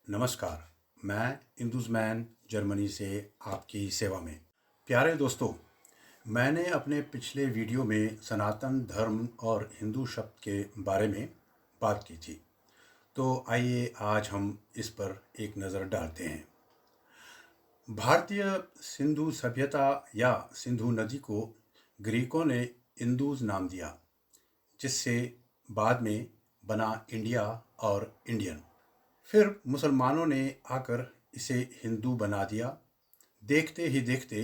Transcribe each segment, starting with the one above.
नमस्कार। मैं इंदुज़मैन जर्मनी से आपकी सेवा में। प्यारे दोस्तों, मैंने अपने पिछले वीडियो में सनातन धर्म और हिंदू शब्द के बारे में बात की थी। तो आइए आज हम इस पर एक नज़र डालते हैं। भारतीय सिंधु सभ्यता या सिंधु नदी को ग्रीकों ने इंदुज़ नाम दिया, जिससे बाद में बना इंडिया और इंडियन। फिर मुसलमानों ने आकर इसे हिंदू बना दिया। देखते ही देखते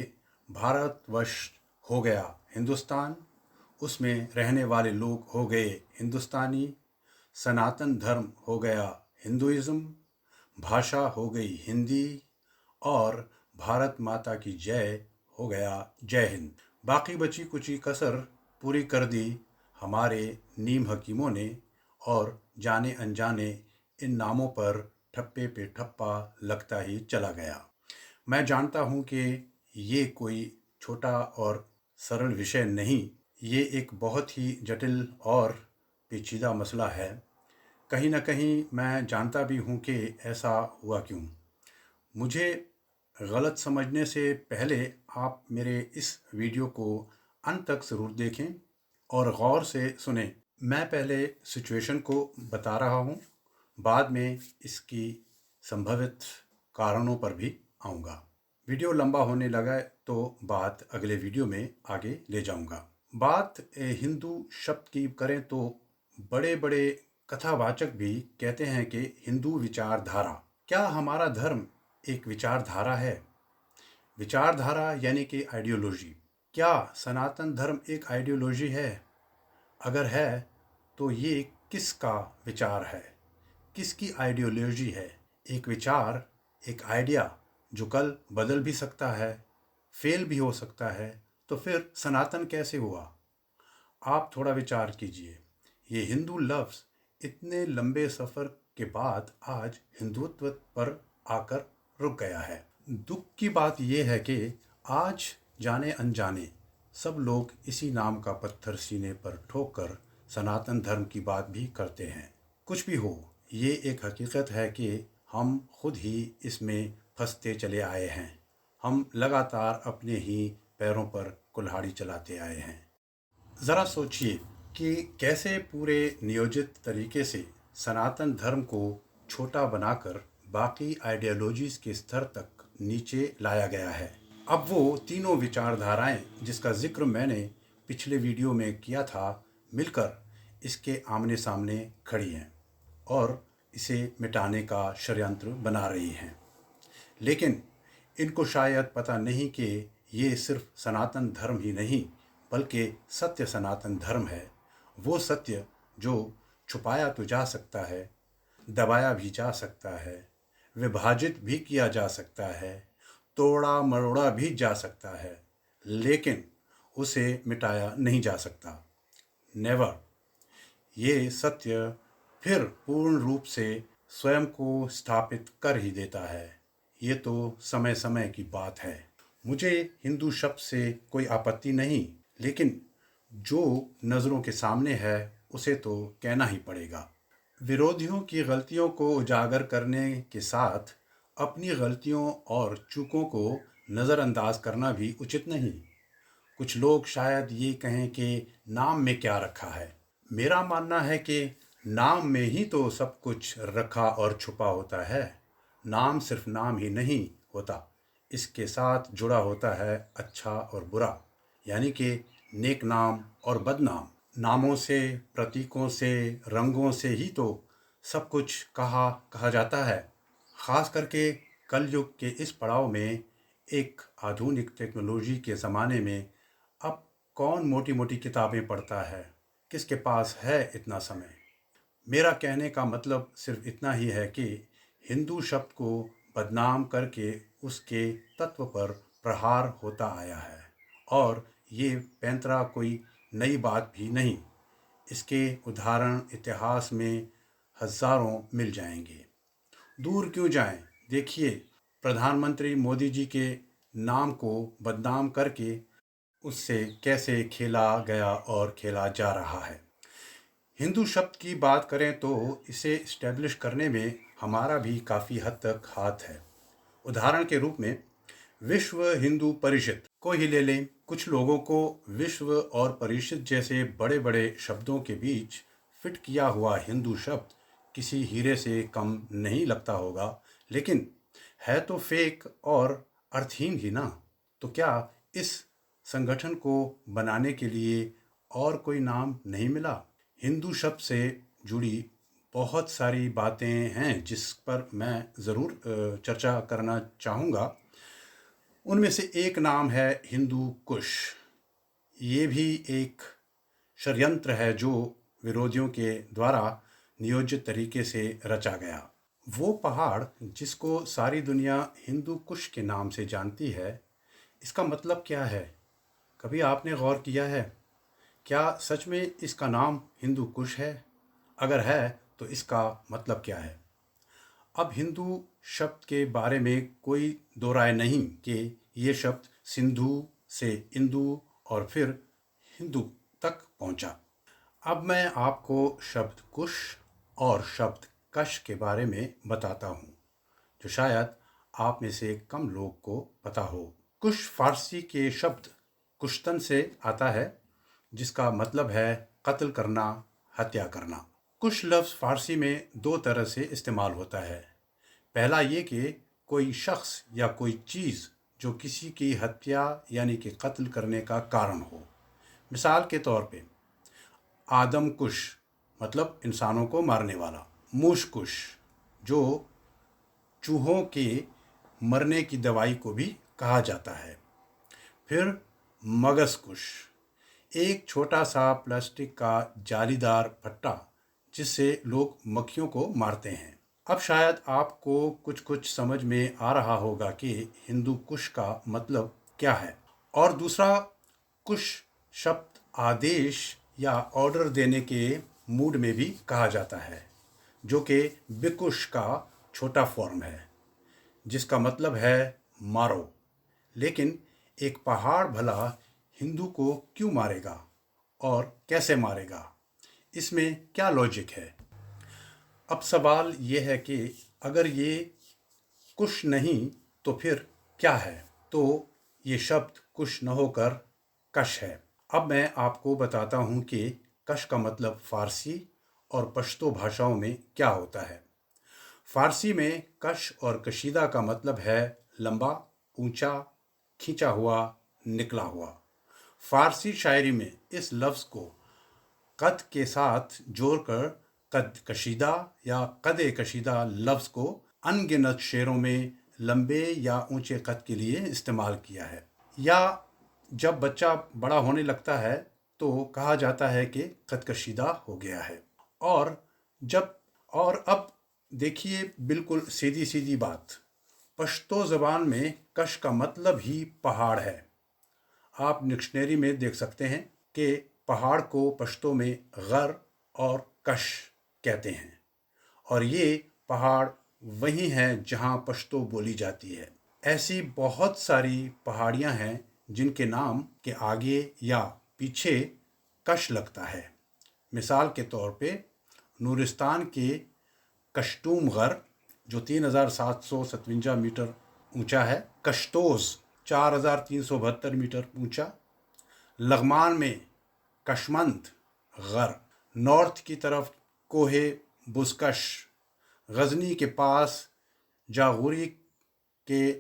भारतवर्ष हो गया हिंदुस्तान, उसमें रहने वाले लोग हो गए हिंदुस्तानी, सनातन धर्म हो गया हिंदुइज्म, भाषा हो गई हिंदी और भारत माता की जय हो गया जय हिंद। बाकी बची कुची कसर पूरी कर दी हमारे नीम हकीमों ने और जाने अनजाने इन नामों पर ठप्पे पे ठप्पा लगता ही चला गया। मैं जानता हूँ कि ये कोई छोटा और सरल विषय नहीं, ये एक बहुत ही जटिल और पेचीदा मसला है। कहीं ना कहीं मैं जानता भी हूँ कि ऐसा हुआ क्यों। मुझे गलत समझने से पहले आप मेरे इस वीडियो को अंत तक ज़रूर देखें और गौर से सुनें। मैं पहले सिचुएशन को बता रहा हूँ, बाद में इसकी संभावित कारणों पर भी आऊँगा। वीडियो लंबा होने लगा तो बात अगले वीडियो में आगे ले जाऊँगा। बात हिंदू शब्द की करें तो बड़े बड़े कथावाचक भी कहते हैं कि हिंदू विचारधारा। क्या हमारा धर्म एक विचारधारा है? विचारधारा यानी कि आइडियोलॉजी। क्या सनातन धर्म एक आइडियोलॉजी है? अगर है तो ये किसका विचार है, किसकी आइडियोलॉजी है? एक विचार, एक आइडिया जो कल बदल भी सकता है, फेल भी हो सकता है, तो फिर सनातन कैसे हुआ? आप थोड़ा विचार कीजिए। ये हिंदू लफ्ज़ इतने लंबे सफ़र के बाद आज हिंदुत्व पर आकर रुक गया है। दुख की बात यह है कि आज जाने अनजाने सब लोग इसी नाम का पत्थर सीने पर ठोक कर सनातन धर्म की बात भी करते हैं। कुछ भी हो, ये एक हकीकत है कि हम खुद ही इसमें फंसते चले आए हैं। हम लगातार अपने ही पैरों पर कुल्हाड़ी चलाते आए हैं। ज़रा सोचिए कि कैसे पूरे नियोजित तरीके से सनातन धर्म को छोटा बनाकर बाकी आइडियोलॉजीज़ के स्तर तक नीचे लाया गया है। अब वो तीनों विचारधाराएं जिसका जिक्र मैंने पिछले वीडियो में किया था, मिलकर इसके आमने सामने खड़ी हैं और इसे मिटाने का षड्यंत्र बना रही हैं। लेकिन इनको शायद पता नहीं कि ये सिर्फ सनातन धर्म ही नहीं बल्कि सत्य सनातन धर्म है। वो सत्य जो छुपाया तो जा सकता है, दबाया भी जा सकता है, विभाजित भी किया जा सकता है, तोड़ा मरोड़ा भी जा सकता है, लेकिन उसे मिटाया नहीं जा सकता। नेवर। ये सत्य फिर पूर्ण रूप से स्वयं को स्थापित कर ही देता है। ये तो समय समय की बात है। मुझे हिंदू शब्द से कोई आपत्ति नहीं, लेकिन जो नज़रों के सामने है उसे तो कहना ही पड़ेगा। विरोधियों की गलतियों को उजागर करने के साथ अपनी गलतियों और चूकों को नज़रअंदाज करना भी उचित नहीं। कुछ लोग शायद ये कहें कि नाम में क्या रखा है। मेरा मानना है कि नाम में ही तो सब कुछ रखा और छुपा होता है। नाम सिर्फ नाम ही नहीं होता, इसके साथ जुड़ा होता है अच्छा और बुरा, यानी कि नेक नाम और बदनाम। नामों से, प्रतीकों से, रंगों से ही तो सब कुछ कहा जाता है। ख़ास करके कलयुग के इस पड़ाव में, एक आधुनिक टेक्नोलॉजी के ज़माने में, अब कौन मोटी मोटी किताबें पढ़ता है? किसके पास है इतना समय? मेरा कहने का मतलब सिर्फ इतना ही है कि हिंदू शब्द को बदनाम करके उसके तत्व पर प्रहार होता आया है और ये पैंतरा कोई नई बात भी नहीं। इसके उदाहरण इतिहास में हज़ारों मिल जाएंगे। दूर क्यों जाएं? देखिए, प्रधानमंत्री मोदी जी के नाम को बदनाम करके उससे कैसे खेला गया और खेला जा रहा है। हिंदू शब्द की बात करें तो इसे इस्टेब्लिश करने में हमारा भी काफ़ी हद तक हाथ है। उदाहरण के रूप में विश्व हिंदू परिषद को ही ले लें। कुछ लोगों को विश्व और परिषद जैसे बड़े बड़े शब्दों के बीच फिट किया हुआ हिंदू शब्द किसी हीरे से कम नहीं लगता होगा, लेकिन है तो फेक और अर्थहीन ही ना। तो क्या इस संगठन को बनाने के लिए और कोई नाम नहीं मिला? हिंदू शब्द से जुड़ी बहुत सारी बातें हैं जिस पर मैं ज़रूर चर्चा करना चाहूँगा। उनमें से एक नाम है हिंदू कुश। ये भी एक षड्यंत्र है जो विरोधियों के द्वारा नियोजित तरीके से रचा गया। वो पहाड़ जिसको सारी दुनिया हिंदू कुश के नाम से जानती है, इसका मतलब क्या है? कभी आपने गौर किया है? क्या सच में इसका नाम हिंदू कुश है? अगर है तो इसका मतलब क्या है? अब हिंदू शब्द के बारे में कोई दो राय नहीं कि ये शब्द सिंधु से इंदु और फिर हिंदू तक पहुंचा। अब मैं आपको शब्द कुश और शब्द कश के बारे में बताता हूँ, जो शायद आप में से कम लोग को पता हो। कुश फारसी के शब्द कुश्तन से आता है, जिसका मतलब है कत्ल करना, हत्या करना। कुश लफ्ज़ फारसी में दो तरह से इस्तेमाल होता है। पहला ये कि कोई शख्स या कोई चीज़ जो किसी की हत्या यानी कि कत्ल करने का कारण हो। मिसाल के तौर पे आदम कुश मतलब इंसानों को मारने वाला, मूश कुश जो चूहों के मरने की दवाई को भी कहा जाता है। फिर मगस कुश एक छोटा सा प्लास्टिक का जालीदार फट्टा जिससे लोग मक्खियों को मारते हैं। अब शायद आपको कुछ कुछ समझ में आ रहा होगा कि हिंदू कुश का मतलब क्या है। और दूसरा कुश शब्द आदेश या ऑर्डर देने के मूड में भी कहा जाता है, जो कि बिकुश का छोटा फॉर्म है, जिसका मतलब है मारो। लेकिन एक पहाड़ भला हिंदू को क्यों मारेगा और कैसे मारेगा? इसमें क्या लॉजिक है? अब सवाल ये है कि अगर ये कुश नहीं तो फिर क्या है? तो ये शब्द कुश न होकर कश है। अब मैं आपको बताता हूँ कि कश का मतलब फ़ारसी और पश्तो भाषाओं में क्या होता है। फ़ारसी में कश और कशीदा का मतलब है लंबा, ऊंचा, खींचा हुआ, निकला हुआ। फ़ारसी शायरी में इस लफ्ज़ को कद के साथ जोड़कर कद कशीदा या कद कशीदा लफ्ज़ को अनगिनत शेरों में लंबे या ऊंचे कद के लिए इस्तेमाल किया है। या जब बच्चा बड़ा होने लगता है तो कहा जाता है कि कद कशीदा हो गया है। और अब देखिए बिल्कुल सीधी सीधी बात, पश्तो ज़बान में कश का मतलब ही पहाड़ है। आप डिक्शनरी में देख सकते हैं कि पहाड़ को पश्तो में गर और कश कहते हैं, और ये पहाड़ वही हैं जहाँ पश्तो बोली जाती है। ऐसी बहुत सारी पहाड़ियाँ हैं जिनके नाम के आगे या पीछे कश लगता है। मिसाल के तौर पे नूरिस्तान के कश्तूम गर जो 3757 मीटर ऊंचा है, कश्तोज़ 4372 मीटर ऊंचा, लग़मान में कशमंद गर, नॉर्थ की तरफ कोहे बुज़कश, गजनी के पास जागुरी के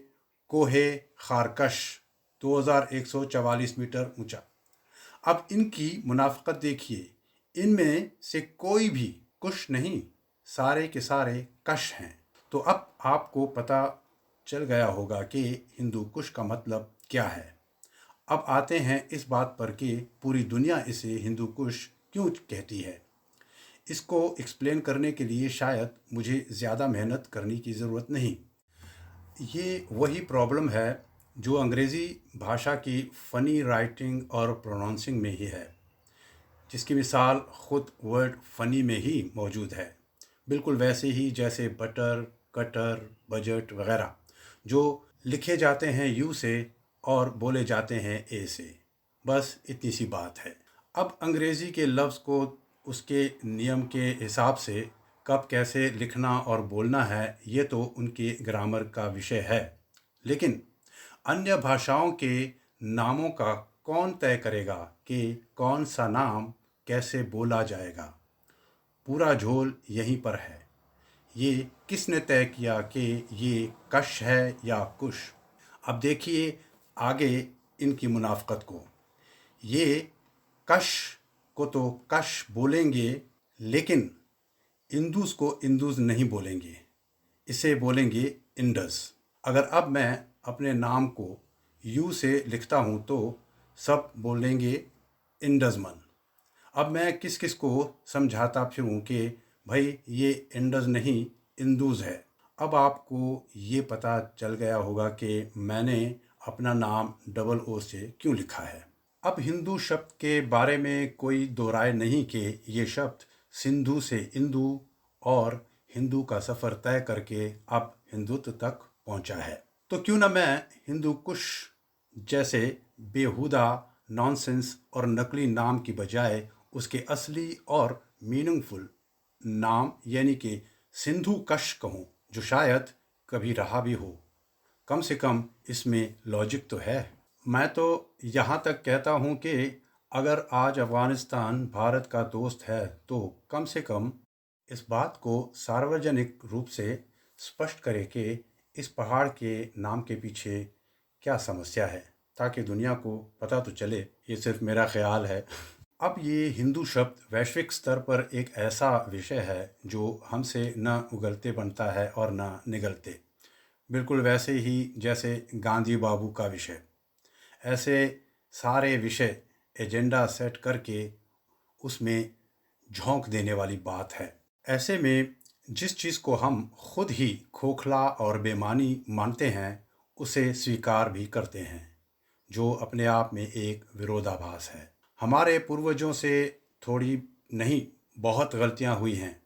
कोहे खारकश 2144 मीटर ऊंचा। अब इनकी मुनाफ़कत देखिए, इनमें से कोई भी कुश नहीं, सारे के सारे कश हैं। तो अब आपको पता चल गया होगा कि हिंदू कुश का मतलब क्या है। अब आते हैं इस बात पर कि पूरी दुनिया इसे हिंदू कुश क्यों कहती है। इसको एक्सप्लेन करने के लिए शायद मुझे ज़्यादा मेहनत करने की ज़रूरत नहीं। ये वही प्रॉब्लम है जो अंग्रेज़ी भाषा की फ़नी राइटिंग और प्रोनाउंसिंग में ही है, जिसकी मिसाल ख़ुद वर्ड फ़नी में ही मौजूद है। बिल्कुल वैसे ही जैसे बटर, कटर, बजट वगैरह जो लिखे जाते हैं यू से और बोले जाते हैं ए से। बस इतनी सी बात है। अब अंग्रेज़ी के लफ्ज़ को उसके नियम के हिसाब से कब कैसे लिखना और बोलना है, ये तो उनके ग्रामर का विषय है। लेकिन अन्य भाषाओं के नामों का कौन तय करेगा कि कौन सा नाम कैसे बोला जाएगा? पूरा झोल यहीं पर है। ये किसने तय किया कि ये कश है या कुश? अब देखिए आगे इनकी मुनाफ़क़त को। ये कश को तो कश बोलेंगे, लेकिन इंदुस को इंदुस नहीं बोलेंगे, इसे बोलेंगे इंडस। अगर अब मैं अपने नाम को यू से लिखता हूँ तो सब बोलेंगे इंडसमन। अब मैं किस किस को समझाता फिरूं कि भाई ये इंडस नहीं इंदुस है। अब आपको ये पता चल गया होगा कि मैंने अपना नाम डबल ओ से क्यों लिखा है। अब हिंदू शब्द के बारे में कोई दो राय नहीं कि ये शब्द सिंधु से इंदु और हिंदू का सफ़र तय करके अब हिंदुत्व तक पहुंचा है। तो क्यों ना मैं हिंदू कुश जैसे बेहुदा नॉनसेंस और नकली नाम की बजाय उसके असली और मीनिंगफुल नाम यानी कि सिंधु कश कहूँ, जो शायद कभी रहा भी हो। कम से कम इसमें लॉजिक तो है। मैं तो यहाँ तक कहता हूँ कि अगर आज अफ़गानिस्तान भारत का दोस्त है तो कम से कम इस बात को सार्वजनिक रूप से स्पष्ट करे कि इस पहाड़ के नाम के पीछे क्या समस्या है, ताकि दुनिया को पता तो चले। ये सिर्फ मेरा ख्याल है। अब ये हिंदू शब्द वैश्विक स्तर पर एक ऐसा विषय है जो हमसे न उगलते बनता है और न निगलते। बिल्कुल वैसे ही जैसे गांधी बाबू का विषय। ऐसे सारे विषय एजेंडा सेट करके उसमें झोंक देने वाली बात है। ऐसे में जिस चीज़ को हम खुद ही खोखला और बेमानी मानते हैं उसे स्वीकार भी करते हैं, जो अपने आप में एक विरोधाभास है। हमारे पूर्वजों से थोड़ी नहीं बहुत गलतियां हुई हैं,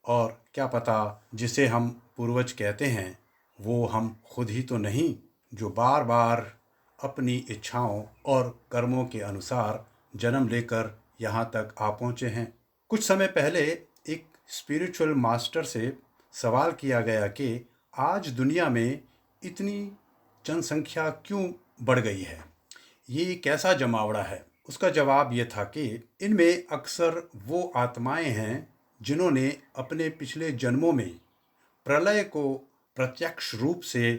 और क्या पता जिसे हम पूर्वज कहते हैं वो हम खुद ही तो नहीं, जो बार बार अपनी इच्छाओं और कर्मों के अनुसार जन्म लेकर यहाँ तक आ पहुँचे हैं। कुछ समय पहले एक स्पिरिचुअल मास्टर से सवाल किया गया कि आज दुनिया में इतनी जनसंख्या क्यों बढ़ गई है, ये कैसा जमावड़ा है। उसका जवाब ये था कि इनमें अक्सर वो आत्माएं हैं जिन्होंने अपने पिछले जन्मों में प्रलय को प्रत्यक्ष रूप से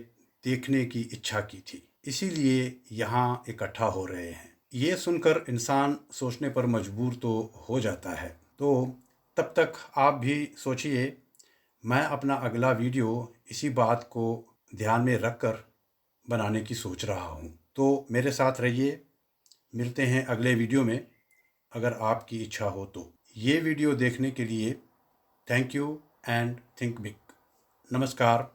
देखने की इच्छा की थी, इसीलिए यहाँ इकट्ठा हो रहे हैं। ये सुनकर इंसान सोचने पर मजबूर तो हो जाता है। तो तब तक आप भी सोचिए। मैं अपना अगला वीडियो इसी बात को ध्यान में रखकर बनाने की सोच रहा हूँ। तो मेरे साथ रहिए। मिलते हैं अगले वीडियो में, अगर आपकी इच्छा हो तो। ये वीडियो देखने के लिए thank you and think big. नमस्कार।